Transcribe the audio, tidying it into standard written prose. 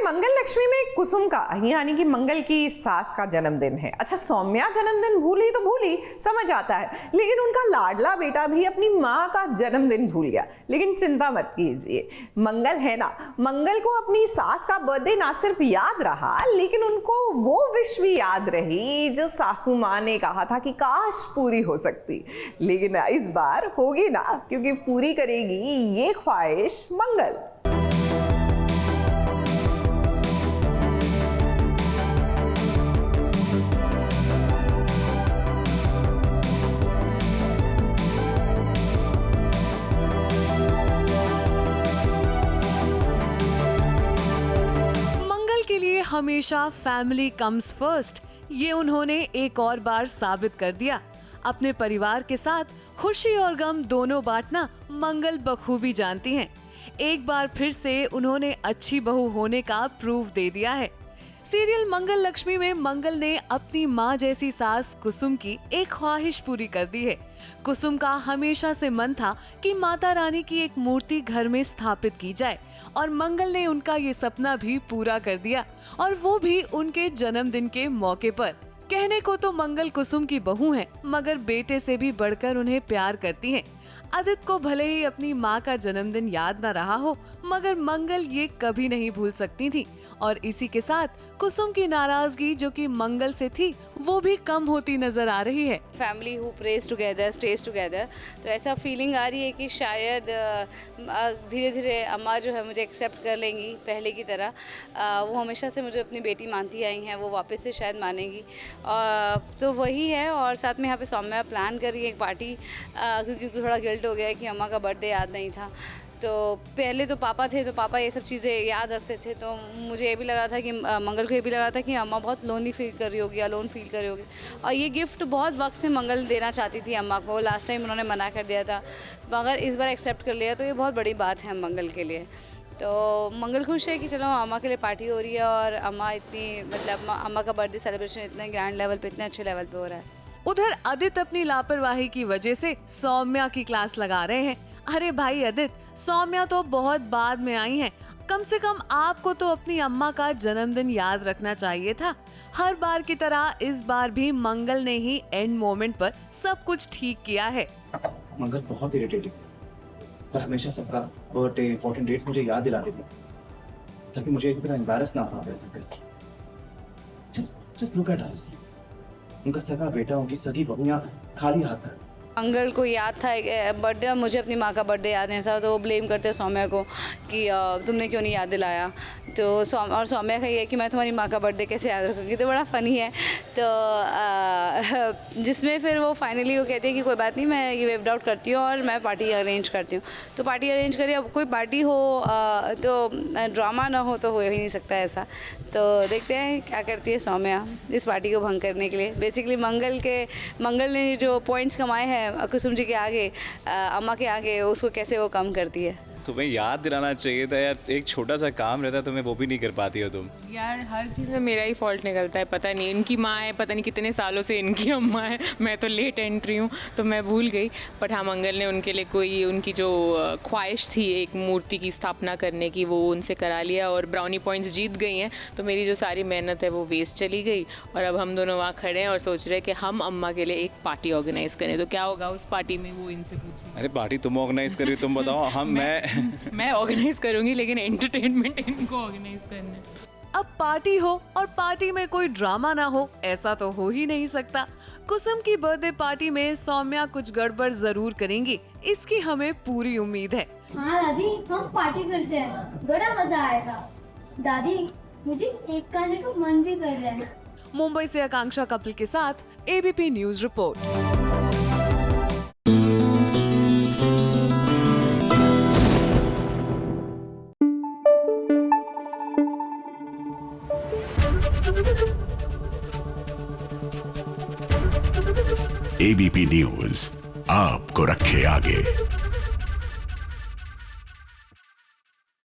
मंगल लक्ष्मी में कुसुम का यानी कि मंगल की सास का जन्मदिन है। अच्छा, सौम्या जन्मदिन भूली तो भूली, समझ आता है, लेकिन उनका लाडला बेटा भी अपनी माँ का जन्मदिन भूल गया। लेकिन चिंता मत कीजिए, मंगल है ना, मंगल को अपनी सास का बर्थडे ना सिर्फ याद रहा, लेकिन उनको वो विश भी याद रही जो सासू माँ ने कहा था कि काश पूरी हो सकती। लेकिन इस बार होगी ना, क्योंकि पूरी करेगी ये ख्वाहिश मंगल। हमेशा फैमिली कम्स फर्स्ट, ये उन्होंने एक और बार साबित कर दिया। अपने परिवार के साथ खुशी और गम दोनों बांटना मंगल बखूबी जानती हैं। एक बार फिर से उन्होंने अच्छी बहू होने का प्रूफ दे दिया है। सीरियल मंगल लक्ष्मी में मंगल ने अपनी माँ जैसी सास कुसुम की एक ख्वाहिश पूरी कर दी है। कुसुम का हमेशा से मन था कि माता रानी की एक मूर्ति घर में स्थापित की जाए, और मंगल ने उनका ये सपना भी पूरा कर दिया, और वो भी उनके जन्मदिन के मौके पर। कहने को तो मंगल कुसुम की बहू है, मगर बेटे से भी बढ़कर उन्हें प्यार करती हैं। आदित्य को भले ही अपनी माँ का जन्मदिन याद न रहा हो, मगर मंगल ये कभी नहीं भूल सकती थी, और इसी के साथ कुसुम की नाराजगी जो कि मंगल से थी वो भी कम होती नजर आ रही है। Family who praise together stage together, तो ऐसा फीलिंग आ रही है कि शायद धीरे धीरे अम्मा जो है मुझे एक्सेप्ट कर लेंगी पहले की तरह। वो हमेशा से मुझे अपनी बेटी मानती आई हैं, वो वापस से शायद मानेंगी। तो वही है, और साथ में यहाँ पे सौम्या प्लान कर रही है एक पार्टी, क्योंकि थोड़ा गिल्ट हो गया है कि अम्मा का बर्थडे याद नहीं था। तो पहले तो पापा थे, तो पापा ये सब चीज़ें याद रखते थे, तो मुझे ये भी लगा था कि मंगल को ये भी लगा था कि अम्मा बहुत लोनली फील कर रही होगी, अलोन फील कर रही होगी। और ये गिफ्ट बहुत वक्त से मंगल देना चाहती थी अम्मा को। लास्ट टाइम उन्होंने मना कर दिया था, मगर इस बार एक्सेप्ट कर लिया, तो ये बहुत बड़ी बात है मंगल के लिए। तो मंगल खुश है कि चलो अम्मा के लिए पार्टी हो रही है, और अम्मा इतनी मतलब अम्मा का बर्थडे सेलिब्रेशन इतने ग्रैंड लेवल पे, इतने अच्छे लेवल पे हो रहा है। उधर आदित्य अपनी लापरवाही की वजह से सौम्या की क्लास लगा रहे हैं। अरे भाई आदित्य, सौम्या तो बहुत बाद में आई हैं, कम से कम आपको तो अपनी अम्मा का जन्मदिन याद रखना चाहिए था। हर बार की तरह इस बार भी मंगल ने ही एंड मोमेंट पर सब कुछ ठीक किया है। मंगल बहुत इरिटेटिंग, पर हमेशा सबका बर्थडे इंपॉर्टेंट डेट्स मुझे याद दिला देती, ताकि मुझे इस तरह एम्बैरस ना हो वैसे। जस्ट लुक एट अस, उनका सगा बेटा, उनकी सगी बहूयां खाली हाथ है। मंगल को याद था बर्थडे, मुझे अपनी माँ का बर्थडे याद नहीं था, तो वो ब्लेम करते सौम्या को कि तुमने क्यों नहीं याद दिलाया। तो और सौम्या का ये है कि मैं तुम्हारी माँ का बर्थडे कैसे याद रखूँगी, तो बड़ा फ़नी है। तो जिसमें फिर वो फाइनली वो कहती है कि कोई बात नहीं, मैं ये वेव आउट करती हूँ और मैं पार्टी अरेंज करती हूँ। तो पार्टी अरेंज करिए, अब कोई पार्टी हो तो ड्रामा ना हो तो हो ही नहीं सकता ऐसा। तो देखते हैं क्या करती है सौम्या इस पार्टी को भंग करने के लिए। बेसिकली मंगल ने जो पॉइंट्स कमाए हैं कुसुम जी के आगे, अम्मा के आगे, उसको कैसे वो कम करती है। तुम्हें याद दिलाना चाहिए था यार, एक छोटा सा काम रहता है, तुम्हें वो भी नहीं कर पाती हो तुम। यार हर चीज़ में मेरा ही फॉल्ट निकलता है, पता नहीं इनकी माँ है, पता नहीं कितने सालों से इनकी अम्मा है, मैं तो लेट एंट्री हूँ तो मैं भूल गई। बट हाँ, मंगल ने उनके लिए कोई उनकी जो ख्वाहिश थी एक मूर्ति की स्थापना करने की, वो उनसे करा लिया, और ब्राउनी पॉइंट्स जीत गई हैं। तो मेरी जो सारी मेहनत है वो वेस्ट चली गई, और अब हम दोनों वहाँ खड़े हैं और सोच रहे हैं कि हम अम्मा के लिए एक पार्टी ऑर्गेनाइज़ करें। तो क्या होगा उस पार्टी में, वो इनसे पूछें। अरे पार्टी तुम ऑर्गेनाइज करी, तुम बताओ। हम मैं ऑर्गेनाइज करूंगी, लेकिन एंटरटेनमेंट इनको ऑर्गेनाइज करना है। अब पार्टी हो और पार्टी में कोई ड्रामा ना हो, ऐसा तो हो ही नहीं सकता। कुसुम की बर्थडे पार्टी में सौम्या कुछ गड़बड़ जरूर करेंगी, इसकी हमें पूरी उम्मीद है। हाँ दादी, हम पार्टी करते हैं, बड़ा मजा आएगा। दादी, मुझे केक खाने का मन भी कर रहा है। मुंबई से आकांक्षा कपिल के साथ ABP news report. ABP news आपको रखे आगे।